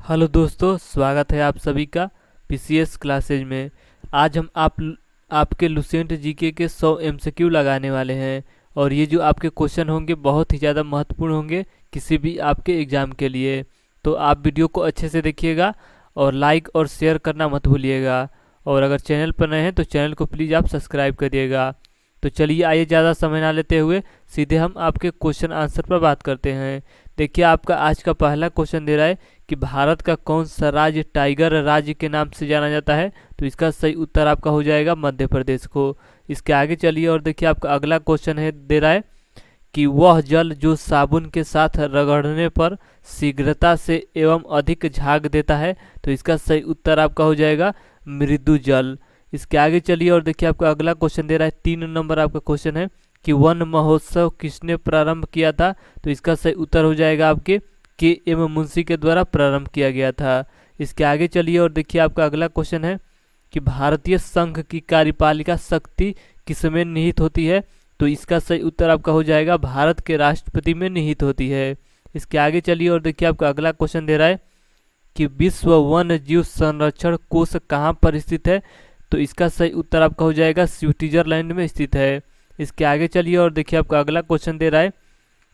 Hello दोस्तों, स्वागत है आप सभी का पीसीएस क्लासेज में। आज हम आपके लुसेंट जीके के 100 एमसीक्यू लगाने वाले हैं और ये जो आपके क्वेश्चन होंगे बहुत ही ज़्यादा महत्वपूर्ण होंगे किसी भी आपके एग्ज़ाम के लिए। तो आप वीडियो को अच्छे से देखिएगा और लाइक और शेयर करना मत भूलिएगा। और अगर चैनल पर नए हैं तो चैनल को प्लीज़ आप सब्सक्राइब करिएगा। तो चलिए आइए, ज़्यादा समय ना लेते हुए सीधे हम आपके क्वेश्चन आंसर पर बात करते हैं। देखिए, आपका आज का पहला क्वेश्चन दे रहा है कि भारत का कौन सा राज्य टाइगर राज्य के नाम से जाना जाता है। तो इसका सही उत्तर आपका हो जाएगा मध्य प्रदेश को। इसके आगे चलिए और देखिए, आपका अगला क्वेश्चन है दे रहा है कि वह जल जो साबुन के साथ रगड़ने पर शीघ्रता से एवं अधिक झाग देता है। तो इसका सही उत्तर आपका हो जाएगा मृदु जल। इसके आगे चलिए और देखिए, आपका अगला क्वेश्चन दे रहा है 3 नंबर आपका क्वेश्चन है कि वन महोत्सव किसने प्रारंभ किया था। तो इसका सही उत्तर हो जाएगा आपके के.एम. मुंशी के द्वारा प्रारंभ किया गया था। इसके आगे चलिए और देखिए, आपका अगला क्वेश्चन है कि भारतीय संघ की कार्यपालिका शक्ति किसमें निहित होती है। तो इसका सही उत्तर आपका हो जाएगा भारत के राष्ट्रपति में निहित होती है। इसके आगे चलिए और देखिए, आपका अगला क्वेश्चन दे रहा है कि विश्व वन जीव संरक्षण कोष कहाँ पर स्थित है। तो इसका सही उत्तर आपका हो जाएगा स्विट्जरलैंड में स्थित है। इसके आगे चलिए और देखिए, आपका अगला क्वेश्चन दे रहा है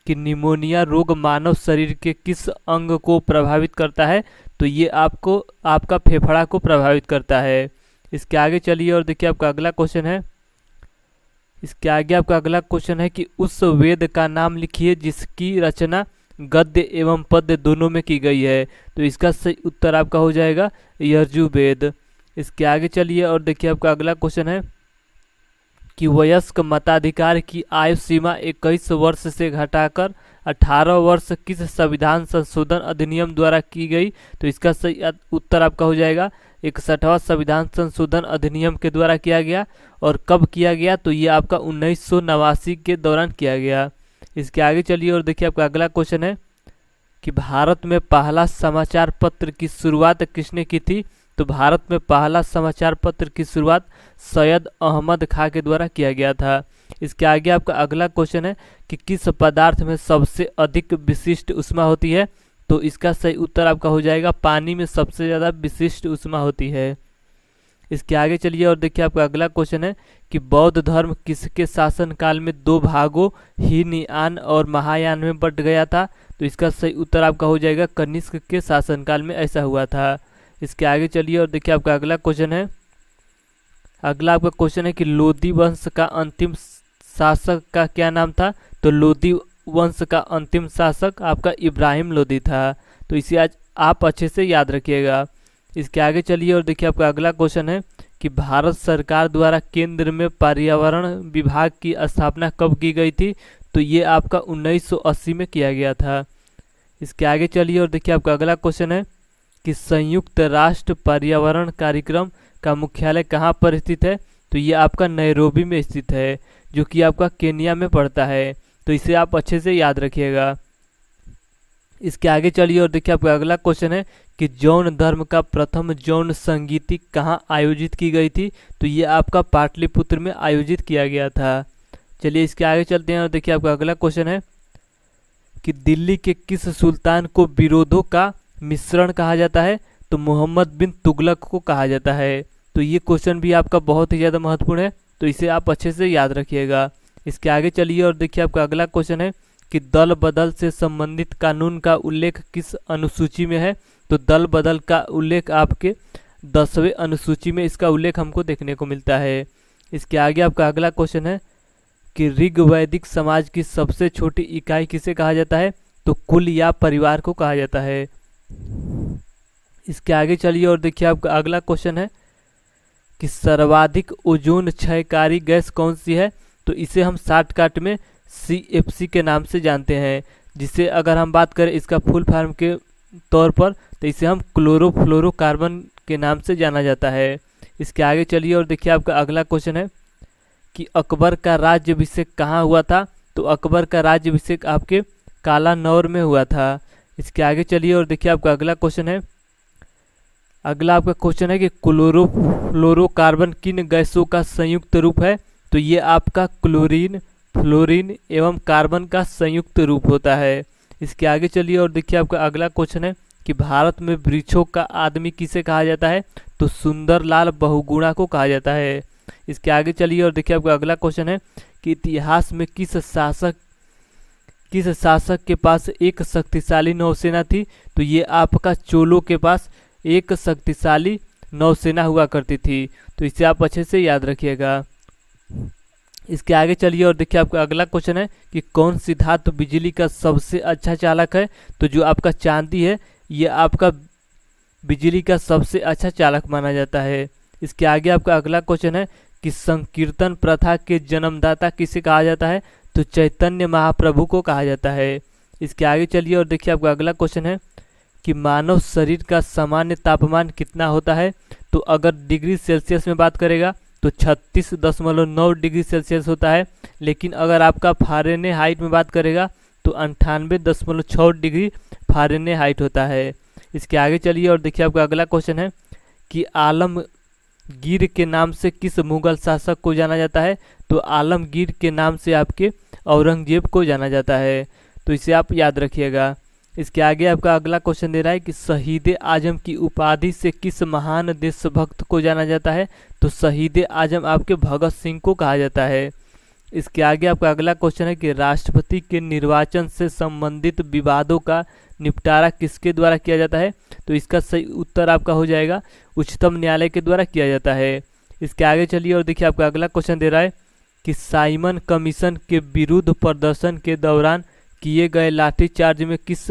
कि निमोनिया रोग मानव शरीर के किस अंग को प्रभावित करता है। तो ये आपका फेफड़ा को प्रभावित करता है। इसके आगे चलिए और देखिए, आपका अगला क्वेश्चन है कि उस वेद का नाम लिखिए जिसकी रचना गद्य एवं पद्य दोनों में की गई है। तो इसका सही उत्तर आपका हो जाएगा यजुर्वेद। इसके आगे चलिए और देखिए, आपका अगला क्वेश्चन है कि वयस्क मताधिकार की आयु सीमा 21 वर्ष से घटाकर 18 वर्ष किस संविधान संशोधन अधिनियम द्वारा की गई। तो इसका सही उत्तर आपका हो जाएगा 61वां संविधान संशोधन अधिनियम के द्वारा किया गया। और कब किया गया, तो ये आपका 1989 के दौरान किया गया। इसके आगे चलिए और देखिए, आपका अगला क्वेश्चन है कि भारत में पहला समाचार पत्र की शुरुआत किसने की थी। तो भारत में पहला समाचार पत्र की शुरुआत सैयद अहमद खां के द्वारा किया गया था। इसके आगे आपका अगला क्वेश्चन है कि किस पदार्थ में सबसे अधिक विशिष्ट ऊष्मा होती है। तो इसका सही उत्तर आपका हो जाएगा पानी में सबसे ज़्यादा विशिष्ट ऊष्मा होती है। इसके आगे चलिए और देखिए, आपका अगला क्वेश्चन है कि बौद्ध धर्म किसके शासन काल में 2 भागों हीनयान और महायान में बंट गया था। तो इसका सही उत्तर आपका हो जाएगा कनिष्क के शासनकाल में ऐसा हुआ था। इसके आगे चलिए और देखिए, आपका अगला आपका क्वेश्चन है कि लोदी वंश का अंतिम शासक का क्या नाम था। तो लोदी वंश का अंतिम शासक आपका इब्राहिम लोदी था। तो इसे आज आप अच्छे से याद रखिएगा। इसके आगे चलिए और देखिए, आपका अगला क्वेश्चन है कि भारत सरकार द्वारा केंद्र में पर्यावरण विभाग की स्थापना कब की गई थी। तो ये आपका 1980 में किया गया था। इसके आगे चलिए और देखिए, आपका अगला क्वेश्चन है कि संयुक्त राष्ट्र पर्यावरण कार्यक्रम का मुख्यालय कहाँ पर स्थित है। तो ये आपका नैरोबी में स्थित है, जो कि आपका केनिया में पड़ता है। तो इसे आप अच्छे से याद रखिएगा। इसके आगे चलिए और देखिए, आपका अगला क्वेश्चन है कि जौन धर्म का प्रथम जौन संगीति कहाँ आयोजित की गई थी। तो ये आपका पाटलिपुत्र में आयोजित किया गया था। चलिए इसके आगे चलते हैं और देखिए, आपका अगला क्वेश्चन है कि दिल्ली के किस सुल्तान को विरोधों का मिश्रण कहा जाता है। तो मोहम्मद बिन तुगलक को कहा जाता है। तो ये क्वेश्चन भी आपका बहुत ही ज़्यादा महत्वपूर्ण है, तो इसे आप अच्छे से याद रखिएगा। इसके आगे चलिए और देखिए, आपका अगला क्वेश्चन है कि दल बदल से संबंधित कानून का उल्लेख किस अनुसूची में है। तो दल बदल का उल्लेख आपके 10वें अनुसूची में इसका उल्लेख हमको देखने को मिलता है। इसके आगे आपका अगला क्वेश्चन है कि ऋग्वैदिक समाज की सबसे छोटी इकाई किसे कहा जाता है। तो कुल या परिवार को कहा जाता है। इसके आगे चलिए और देखिए, आपका अगला क्वेश्चन है कि सर्वाधिक ओजोन क्षयकारी गैस कौन सी है। तो इसे हम शॉर्टकट में CFC के नाम से जानते हैं, जिसे अगर हम बात करें इसका फुल फॉर्म के तौर पर तो इसे हम क्लोरोफ्लोरोकार्बन के नाम से जाना जाता है। इसके आगे चलिए और देखिए, आपका अगला क्वेश्चन है कि अकबर का राज्याभिषेक कहाँ हुआ था। तो अकबर का राज्याभिषेक आपके कालानौर में हुआ था। इसके आगे चलिए और देखिए, आपका अगला आपका क्वेश्चन है कि क्लोरोफ्लोरोकार्बन किन गैसों का संयुक्त रूप है। तो ये आपका क्लोरीन, फ्लोरीन एवं कार्बन का संयुक्त रूप होता है। इसके आगे चलिए और देखिए, आपका अगला क्वेश्चन है कि भारत में वृक्षों का आदमी किसे कहा जाता है, तो सुंदरलाल बहुगुणा को कहा जाता है। इसके आगे चलिए और देखिए आपका अगला क्वेश्चन है कि इतिहास में किस शासक के पास एक शक्तिशाली नौसेना थी, तो ये आपका चोलों के पास एक शक्तिशाली नौसेना हुआ करती थी। तो इसे आप अच्छे से याद रखिएगा। इसके आगे चलिए और देखिए आपका अगला क्वेश्चन है कि कौन सी धातु बिजली का सबसे अच्छा चालक है, तो जो आपका चांदी है ये आपका बिजली का सबसे अच्छा चालक माना जाता है। इसके आगे आपका अगला क्वेश्चन है कि संकीर्तन प्रथा के जन्मदाता किसे कहा जाता है, तो चैतन्य महाप्रभु को कहा जाता है। इसके आगे चलिए और देखिए आपका अगला क्वेश्चन है कि मानव शरीर का सामान्य तापमान कितना होता है, तो अगर डिग्री सेल्सियस में बात करेगा तो 36.9 डिग्री सेल्सियस होता है, लेकिन अगर आपका फ़ारेनहाइट में बात करेगा तो 98.6 डिग्री फ़ारेनहाइट होता है। इसके आगे चलिए और देखिए आपका अगला क्वेश्चन है कि आलमगीर के नाम से किस मुगल शासक को जाना जाता है, तो आलमगीर के नाम से आपके औरंगजेब को जाना जाता है। तो इसे आप याद रखिएगा। इसके आगे आपका अगला क्वेश्चन दे रहा है कि शहीद आजम की उपाधि से किस महान देशभक्त को जाना जाता है, तो शहीद आजम आपके भगत सिंह को कहा जाता है। इसके आगे आपका अगला क्वेश्चन है कि राष्ट्रपति के निर्वाचन से संबंधित विवादों का निपटारा किसके द्वारा किया जाता है, तो इसका सही उत्तर आपका हो जाएगा उच्चतम न्यायालय के द्वारा किया जाता है। इसके आगे चलिए और देखिए आपका अगला क्वेश्चन दे रहा है कि साइमन कमीशन के विरुद्ध प्रदर्शन के दौरान किए गए लाठीचार्ज में किस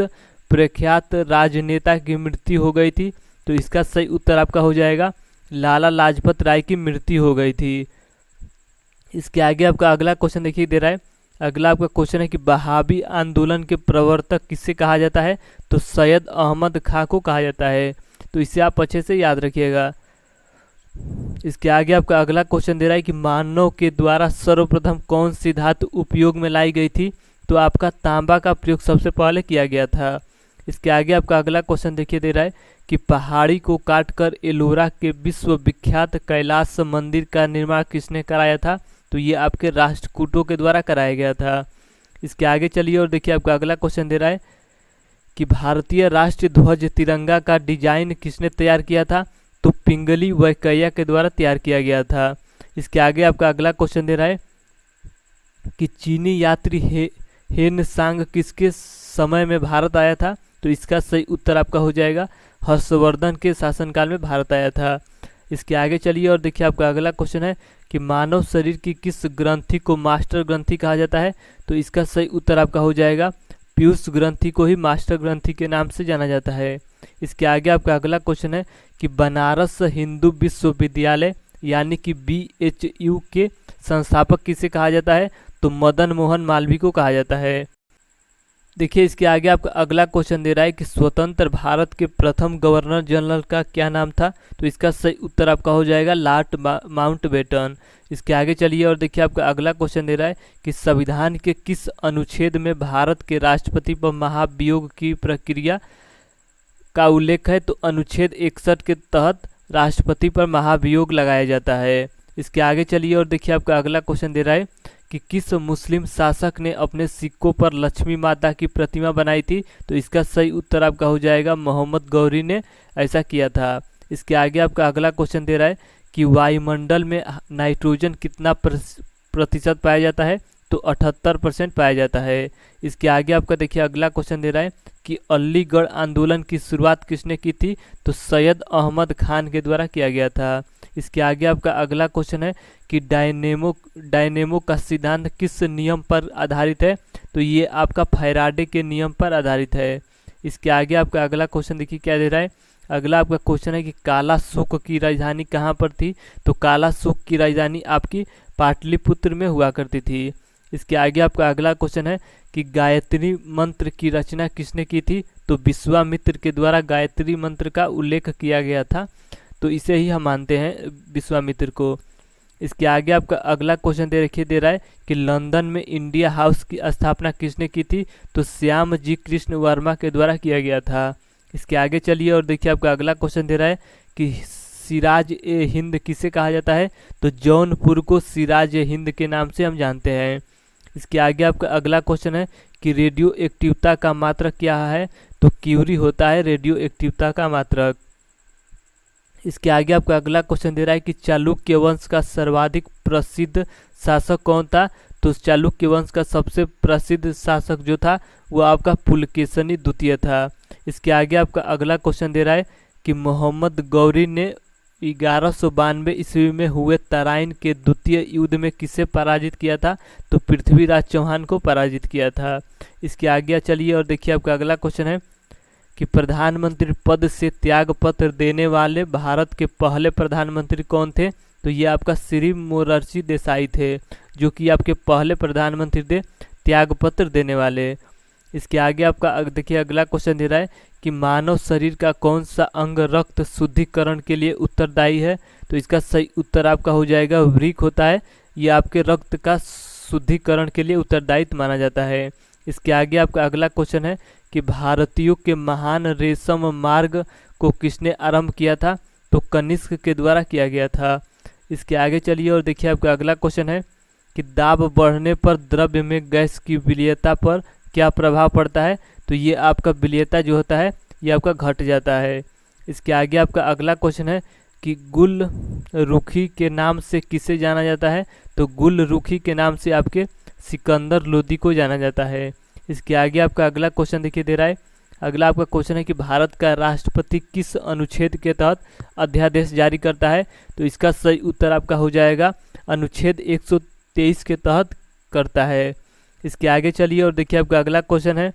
प्रख्यात राजनेता की मृत्यु हो गई थी, तो इसका सही उत्तर आपका हो जाएगा लाला लाजपत राय की मृत्यु हो गई थी। इसके आगे आपका अगला क्वेश्चन देखिए दे रहा है, अगला आपका क्वेश्चन है कि बहावी आंदोलन के प्रवर्तक किसे कहा जाता है, तो सैयद अहमद खां को कहा जाता है। तो इसे आप अच्छे से याद रखिएगा। इसके आगे आपका अगला क्वेश्चन दे रहा है कि मानव के द्वारा सर्वप्रथम कौन सी धातु उपयोग में लाई गई थी, तो आपका तांबा का प्रयोग सबसे पहले किया गया था। इसके आगे आपका अगला क्वेश्चन देखिए दे रहा है कि पहाड़ी को काटकर एलोरा के विश्व विख्यात कैलाश मंदिर का निर्माण किसने कराया था, तो ये आपके राष्ट्रकूटों के द्वारा कराया गया था। इसके आगे चलिए और देखिए आपका अगला क्वेश्चन दे रहा है कि भारतीय राष्ट्रीय ध्वज तिरंगा का डिजाइन किसने तैयार किया था, तो पिंगली वैकेया के द्वारा तैयार किया गया था। इसके आगे आपका अगला क्वेश्चन दे रहा है कि चीनी यात्री हेन सांग किसके समय में भारत आया था, तो इसका सही उत्तर आपका हो जाएगा हर्षवर्धन के शासनकाल में भारत आया था। इसके आगे चलिए और देखिए आपका अगला क्वेश्चन है कि मानव शरीर की किस ग्रंथि को मास्टर ग्रंथि कहा जाता है, तो इसका सही उत्तर आपका हो जाएगा पीयूष ग्रंथि को ही मास्टर ग्रंथि के नाम से जाना जाता है। इसके आगे आपका अगला क्वेश्चन है कि बनारस हिंदू विश्वविद्यालय यानी कि BHU के संस्थापक किसे कहा जाता है, तो मदन मोहन मालवीय को कहा जाता है। देखिए इसके आगे आपका अगला क्वेश्चन दे रहा है कि स्वतंत्र भारत के प्रथम गवर्नर जनरल का क्या नाम था, तो इसका सही उत्तर आपका हो जाएगा लॉर्ड माउंटबेटन। इसके आगे चलिए और देखिए आपका अगला क्वेश्चन दे रहा है कि संविधान के किस अनुच्छेद में भारत के राष्ट्रपति पर महाभियोग की प्रक्रिया का उल्लेख है, तो अनुच्छेद 61 के तहत राष्ट्रपति पर महाभियोग लगाया जाता है। इसके आगे चलिए और देखिए आपका अगला क्वेश्चन दे रहा है कि किस मुस्लिम शासक ने अपने सिक्कों पर लक्ष्मी माता की प्रतिमा बनाई थी, तो इसका सही उत्तर आपका हो जाएगा मोहम्मद गौरी ने ऐसा किया था। इसके आगे आपका अगला क्वेश्चन दे रहा है कि वायुमंडल में नाइट्रोजन कितना प्रतिशत पाया जाता है, तो 78% पाया जाता है। इसके आगे आपका देखिए अगला क्वेश्चन दे रहा है कि अलीगढ़ आंदोलन की शुरुआत किसने की थी, तो सैयद अहमद खान के द्वारा किया गया था। इसके आगे आपका अगला क्वेश्चन है कि डायनेमो का सिद्धांत किस नियम पर आधारित है, तो ये आपका फैराडे के नियम पर आधारित है। इसके आगे आपका अगला क्वेश्चन देखिए क्या दे रहा है, अगला आपका क्वेश्चन है कि काला शोक की राजधानी कहाँ पर थी, तो काला शोक की राजधानी आपकी पाटलिपुत्र में हुआ करती थी। इसके आगे आपका अगला क्वेश्चन है कि गायत्री मंत्र की रचना किसने की थी, तो विश्वामित्र के द्वारा गायत्री मंत्र का उल्लेख किया गया था, तो इसे ही हम मानते हैं विश्वामित्र को। इसके आगे आपका अगला क्वेश्चन दे रहा है कि लंदन में इंडिया हाउस की स्थापना किसने की थी, तो श्याम जी कृष्ण वर्मा के द्वारा किया गया था। इसके आगे चलिए और देखिए आपका अगला क्वेश्चन दे रहा है कि सिराज ए हिंद किसे कहा जाता है, तो जौनपुर को सिराज ए हिंद के नाम से हम जानते हैं। इसके आगे आपका अगला क्वेश्चन है कि रेडियो एक्टिवता का मात्रक क्या है, तो क्यूरी होता है रेडियो एक्टिवता का मात्रक। इसके आगे आपका अगला क्वेश्चन दे रहा है कि चालुक्य वंश का सर्वाधिक प्रसिद्ध शासक कौन था। तो चालुक्य वंश का सबसे प्रसिद्ध शासक जो था वो आपका पुलकेशिनी द्वितीय था। इसके आगे आपका अगला क्वेश्चन दे रहा है कि मोहम्मद गौरी ने 1192 ईस्वी में हुए तराइन के द्वितीय युद्ध में किसे पराजित किया था। तो पृथ्वीराज चौहान को पराजित किया था। इसके आगे चलिए और देखिए आपका अगला क्वेश्चन है कि प्रधानमंत्री पद से त्यागपत्र देने वाले भारत के पहले प्रधानमंत्री कौन थे। तो ये आपका श्री मोरारजी देसाई थे, जो कि आपके पहले प्रधानमंत्री थे त्यागपत्र देने वाले। इसके आगे आपका देखिए अगला क्वेश्चन दे रहा है कि मानव शरीर का कौन सा अंग रक्त शुद्धिकरण के लिए उत्तरदायी है। तो इसका सही उत्तर आपका हो जाएगा वृक्क होता है, ये आपके रक्त का शुद्धिकरण के लिए उत्तरदायित्व माना जाता है। इसके आगे आपका अगला क्वेश्चन है कि भारतीयों के महान रेशम मार्ग को किसने आरंभ किया था। तो कनिष्क के द्वारा किया गया था। इसके आगे चलिए और देखिए आपका अगला क्वेश्चन है कि दाब बढ़ने पर द्रव्य में गैस की विलीयता पर क्या प्रभाव पड़ता है। तो ये आपका विलीयता जो होता है ये आपका घट जाता है। इसके आगे आपका अगला क्वेश्चन है कि गुल रुखी के नाम से किसे जाना जाता है। तो गुल रुखी के नाम से आपके सिकंदर लोदी को जाना जाता है। इसके आगे आपका अगला क्वेश्चन देखिए दे रहा है, अगला आपका क्वेश्चन है कि भारत का राष्ट्रपति किस अनुच्छेद के तहत अध्यादेश जारी करता है। तो इसका सही उत्तर आपका हो जाएगा अनुच्छेद 123 के तहत करता है। इसके आगे चलिए और देखिए आपका अगला क्वेश्चन है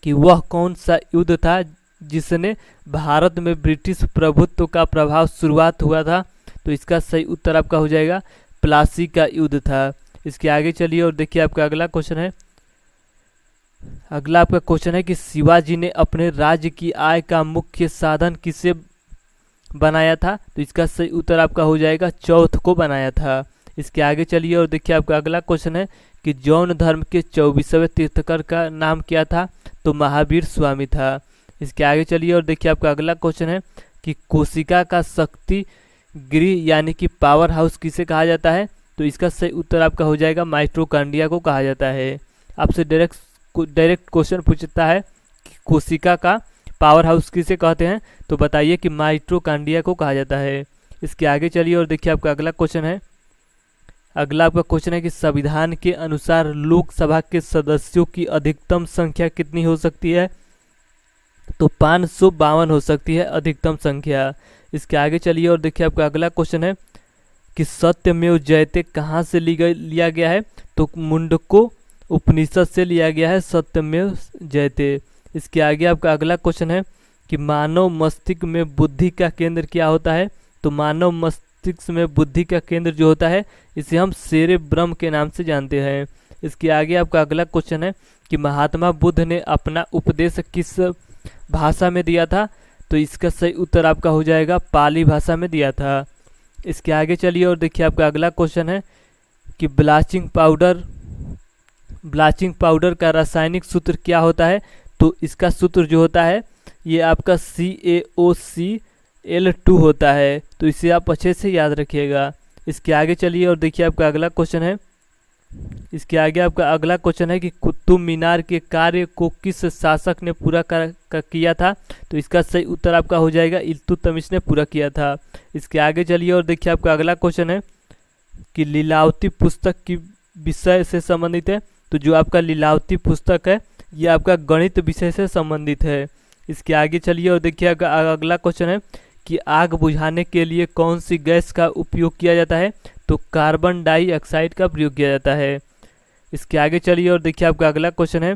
कि वह कौन सा युद्ध था जिसने भारत में ब्रिटिश प्रभुत्व का प्रभाव शुरुआत हुआ था। तो इसका सही उत्तर आपका हो जाएगा प्लासी का युद्ध था। इसके आगे चलिए और देखिए आपका अगला क्वेश्चन है, अगला आपका क्वेश्चन है कि शिवाजी ने अपने राज्य की आय का मुख्य साधन किसे बनाया था। तो इसका सही उत्तर आपका हो जाएगा चौथ को बनाया था। इसके आगे चलिए और देखिए आपका अगला क्वेश्चन है कि जौन धर्म के 24वें तीर्थंकर का नाम क्या था। तो महावीर स्वामी था। इसके आगे चलिए और देखिए आपका अगला क्वेश्चन है कि कोशिका का शक्ति गृह यानी कि पावर हाउस किसे कहा जाता है। तो इसका सही उत्तर आपका हो जाएगा माइटोकॉन्ड्रिया को कहा जाता है। आपसे डायरेक्ट क्वेश्चन पूछता है कि कोशिका का पावर हाउस किसे कहते हैं। तो बताइए कि माइटोकॉन्ड्रिया को कहा जाता है। इसके आगे चलिए और देखिए आपका अगला क्वेश्चन है, अगला आपका क्वेश्चन है कि संविधान के अनुसार लोकसभा के सदस्यों की अधिकतम संख्या कितनी हो सकती है। तो 552 हो सकती है अधिकतम संख्या। इसके आगे चलिए और देखिए आपका अगला क्वेश्चन है कि सत्यमेव जयते कहाँ से लिया गया है। तो मुंडको उपनिषद से लिया गया है सत्यमेव जयते। इसके आगे आपका अगला क्वेश्चन है कि मानव मस्तिष्क में बुद्धि का केंद्र क्या होता है। तो मानव मस्तिष्क में बुद्धि का केंद्र जो होता है इसे हम सेरेब्रम के नाम से जानते हैं। इसके आगे आपका अगला क्वेश्चन है कि महात्मा बुद्ध ने अपना उपदेश किस भाषा में दिया था। तो इसका सही उत्तर आपका हो जाएगा पाली भाषा में दिया था। इसके आगे चलिए और देखिए आपका अगला क्वेश्चन है कि ब्लाचिंग पाउडर का रासायनिक सूत्र क्या होता है। तो इसका सूत्र जो होता है ये आपका CaOCl2 होता है। तो इसे आप अच्छे से याद रखिएगा। इसके आगे चलिए और देखिए आपका अगला क्वेश्चन है, इसके आगे आपका अगला क्वेश्चन है कि कुतुब मीनार के कार्य को किस शासक ने पूरा किया था। तो इसका सही उत्तर आपका हो जाएगा इल्तुतमिश ने पूरा किया था। इसके आगे चलिए और देखिए आपका अगला क्वेश्चन है कि लीलावती पुस्तक की विषय से संबंधित है। तो जो आपका लीलावती पुस्तक है ये आपका गणित विषय से संबंधित है। इसके आगे चलिए और देखिए अगला क्वेश्चन है कि आग बुझाने के लिए कौन सी गैस का उपयोग किया जाता है। तो कार्बन डाइऑक्साइड का प्रयोग किया जाता है। इसके आगे चलिए और देखिए आपका अगला क्वेश्चन है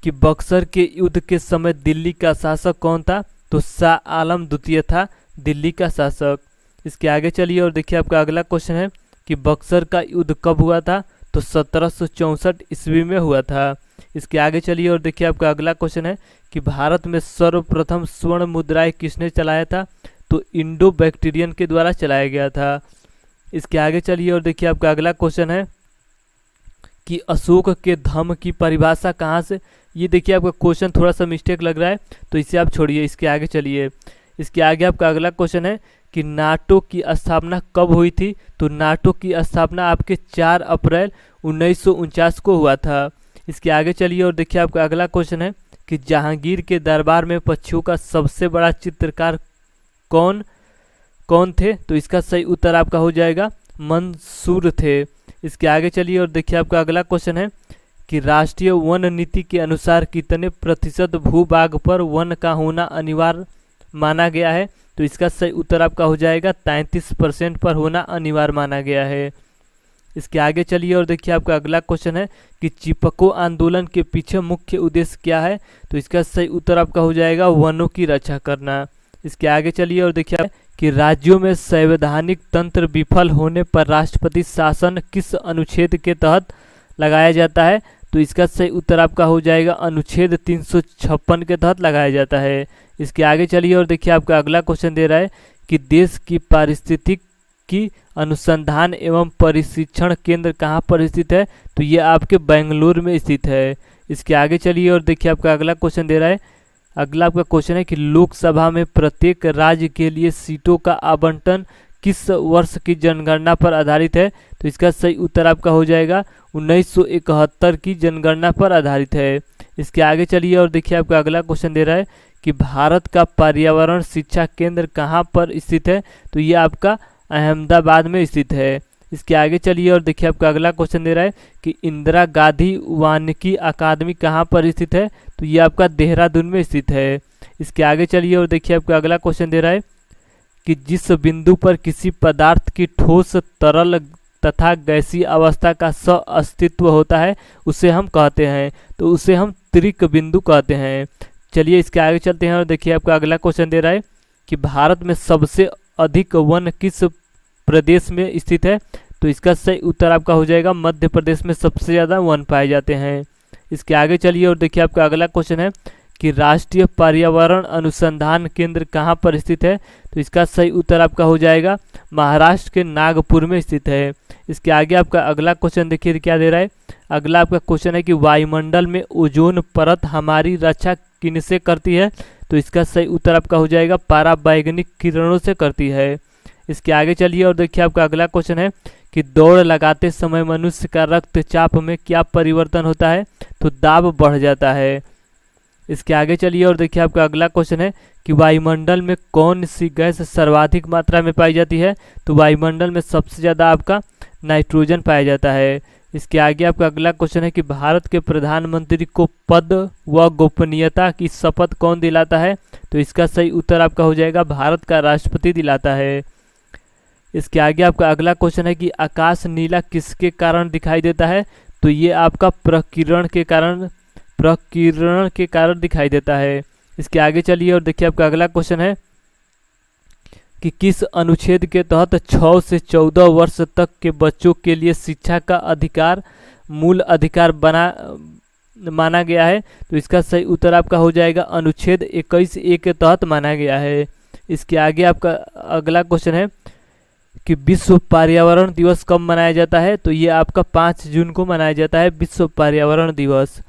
कि बक्सर के युद्ध के समय दिल्ली का शासक कौन था। तो शाह आलम द्वितीय था दिल्ली का शासक। इसके आगे चलिए और देखिए आपका अगला क्वेश्चन है कि बक्सर का युद्ध कब हुआ था। तो 1764 ईस्वी में हुआ था। इसके आगे चलिए और देखिए आपका अगला क्वेश्चन है कि भारत में सर्वप्रथम स्वर्ण मुद्राएं किसने चलाया था। तो इंडो बैक्टीरियन के द्वारा चलाया गया था। इसके आगे चलिए और देखिए आपका अगला क्वेश्चन है कि अशोक के धम्म की परिभाषा कहाँ से। ये देखिए आपका क्वेश्चन थोड़ा सा मिस्टेक लग रहा है तो इसे आप छोड़िए। इसके आगे चलिए, इसके आगे आपका अगला क्वेश्चन है कि नाटो की स्थापना कब हुई थी। तो नाटो की स्थापना आपके 4 अप्रैल 1949 को हुआ था। इसके आगे चलिए और देखिए आपका अगला क्वेश्चन है कि जहांगीर के दरबार में पक्षियों का सबसे बड़ा चित्रकार कौन कौन थे? तो इसका सही उत्तर आपका हो जाएगा मंसूर थे। इसके आगे चलिए और देखिए आपका अगला क्वेश्चन है कि राष्ट्रीय वन नीति के अनुसार कितने प्रतिशत भूभाग पर वन का होना अनिवार्य माना गया है? तो इसका सही उत्तर आपका हो जाएगा 33% पर होना अनिवार्य माना गया है। इसके आगे चलिए और देखिए आपका अगला क्वेश्चन है कि चिपको आंदोलन के पीछे मुख्य उद्देश्य क्या है? तो इसका सही उत्तर आपका हो जाएगा वनों की रक्षा करना। इसके आगे चलिए और देखिए कि राज्यों में संवैधानिक तंत्र विफल होने पर राष्ट्रपति शासन किस अनुच्छेद के तहत लगाया जाता है? तो इसका सही उत्तर आपका हो जाएगा अनुच्छेद 356 के तहत लगाया जाता है। इसके आगे चलिए और देखिए आपका अगला क्वेश्चन दे रहा है कि देश की पारिस्थितिकी अनुसंधान एवं प्रशिक्षण केंद्र कहाँ पर स्थित है? तो ये आपके बेंगलुरु में स्थित है। इसके आगे चलिए और देखिए आपका अगला क्वेश्चन दे रहा है, अगला आपका क्वेश्चन है कि लोकसभा में प्रत्येक राज्य के लिए सीटों का आवंटन किस वर्ष की जनगणना पर आधारित है? तो इसका सही उत्तर आपका हो जाएगा 1971 की जनगणना पर आधारित है। इसके आगे चलिए और देखिए आपका अगला क्वेश्चन दे रहा है कि भारत का पर्यावरण शिक्षा केंद्र कहाँ पर स्थित है? तो ये आपका अहमदाबाद में स्थित है। इसके आगे चलिए और देखिए आपका अगला क्वेश्चन दे रहा है कि इंदिरा गांधी वानिकी अकादमी कहाँ पर स्थित है? तो ये आपका देहरादून में स्थित है। इसके आगे चलिए और देखिए आपका अगला क्वेश्चन दे रहा है कि जिस बिंदु पर किसी पदार्थ की ठोस, तरल तथा गैसीय अवस्था का अस्तित्व होता है उसे हम कहते हैं, तो उसे हम त्रिक बिंदु कहते हैं। चलिए इसके आगे चलते हैं और देखिए आपका अगला क्वेश्चन दे रहा है कि भारत में सबसे अधिक वन किस प्रदेश में स्थित है? तो इसका सही उत्तर आपका हो जाएगा मध्य प्रदेश में सबसे ज़्यादा वन पाए जाते हैं। इसके आगे चलिए और देखिए आपका अगला क्वेश्चन है कि राष्ट्रीय पर्यावरण अनुसंधान केंद्र कहाँ पर स्थित है? तो इसका सही उत्तर आपका हो जाएगा महाराष्ट्र के नागपुर में स्थित है। इसके आगे आपका अगला क्वेश्चन देखिए क्या दे रहा है, अगला आपका क्वेश्चन है कि वायुमंडल में ओजोन परत हमारी रक्षा किनसे करती है? तो इसका सही उत्तर आपका हो जाएगा पराबैंगनी किरणों से करती है। इसके आगे चलिए और देखिए आपका अगला क्वेश्चन है कि दौड़ लगाते समय मनुष्य का रक्तचाप में क्या परिवर्तन होता है? तो दाब बढ़ जाता है। इसके आगे चलिए और देखिए आपका अगला क्वेश्चन है कि वायुमंडल में कौन सी गैस सर्वाधिक मात्रा में पाई जाती है? तो वायुमंडल में सबसे ज़्यादा आपका नाइट्रोजन पाया जाता है। इसके आगे आपका अगला क्वेश्चन है कि भारत के प्रधानमंत्री को पद व गोपनीयता की शपथ कौन दिलाता है? तो इसका सही उत्तर आपका हो जाएगा भारत का राष्ट्रपति दिलाता है। इसके आगे आपका अगला क्वेश्चन है कि आकाश नीला किसके कारण दिखाई देता है? तो ये आपका प्रकीर्णन के कारण दिखाई देता है। इसके आगे चलिए और देखिए आपका अगला क्वेश्चन है कि किस अनुच्छेद के तहत 6 से 14 वर्ष तक के बच्चों के लिए शिक्षा का अधिकार मूल अधिकार माना गया है? तो इसका सही उत्तर आपका हो जाएगा अनुच्छेद 21A के तहत माना गया है। इसके आगे आपका अगला क्वेश्चन है कि विश्व पर्यावरण दिवस कब मनाया जाता है? तो ये आपका 5 जून को मनाया जाता है विश्व पर्यावरण दिवस।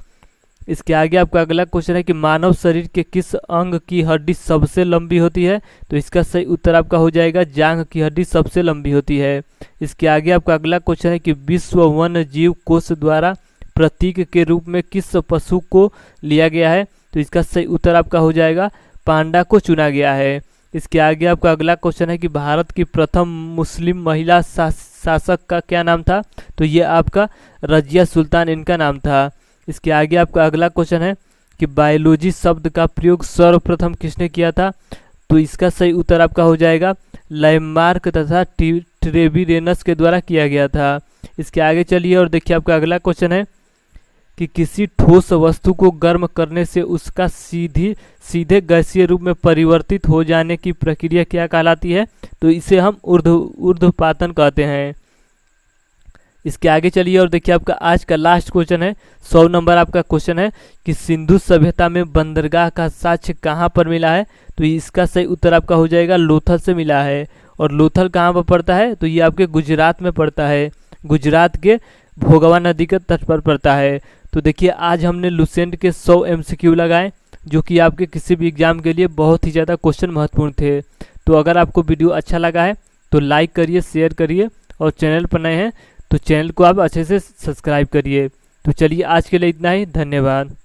इसके आगे आपका अगला क्वेश्चन है कि मानव शरीर के किस अंग की हड्डी सबसे लंबी होती है? तो इसका सही उत्तर आपका हो जाएगा जांघ की हड्डी सबसे लंबी होती है। इसके आगे आपका अगला क्वेश्चन है कि विश्व वन जीव कोष द्वारा प्रतीक के रूप में किस पशु को लिया गया है? तो इसका सही उत्तर आपका हो जाएगा पांडा को चुना गया है। इसके आगे आपका अगला क्वेश्चन है कि भारत की प्रथम मुस्लिम महिला शासक का क्या नाम था? तो ये आपका रजिया सुल्तान इनका नाम था। इसके आगे आपका अगला क्वेश्चन है कि बायोलॉजी शब्द का प्रयोग सर्वप्रथम किसने किया था? तो इसका सही उत्तर आपका हो जाएगा लैमार्क तथा ट्रेविरेनस के द्वारा किया गया था। इसके आगे चलिए और देखिए आपका अगला क्वेश्चन है कि किसी ठोस वस्तु को गर्म करने से उसका सीधे गैसीय रूप में परिवर्तित हो जाने की प्रक्रिया क्या कहलाती है? तो इसे हम ऊर्ध्वपातन कहते हैं। इसके आगे चलिए और देखिए आपका आज का लास्ट क्वेश्चन है 100 नंबर आपका क्वेश्चन है कि सिंधु सभ्यता में बंदरगाह का साक्ष्य कहाँ पर मिला है? तो इसका सही उत्तर आपका हो जाएगा लोथल से मिला है। और लोथल कहाँ पर पड़ता है? तो ये आपके गुजरात में पड़ता है, गुजरात के भोगवा नदी के तट पर पड़ता है। तो देखिए आज हमने लुसेंट के 100 MCQ लगाए जो कि आपके किसी भी एग्जाम के लिए बहुत ही ज़्यादा क्वेश्चन महत्वपूर्ण थे। तो अगर आपको वीडियो अच्छा लगा है तो लाइक करिए, शेयर करिए और चैनल पर नए हैं तो चैनल को आप अच्छे से सब्सक्राइब करिए। तो चलिए आज के लिए इतना ही, धन्यवाद।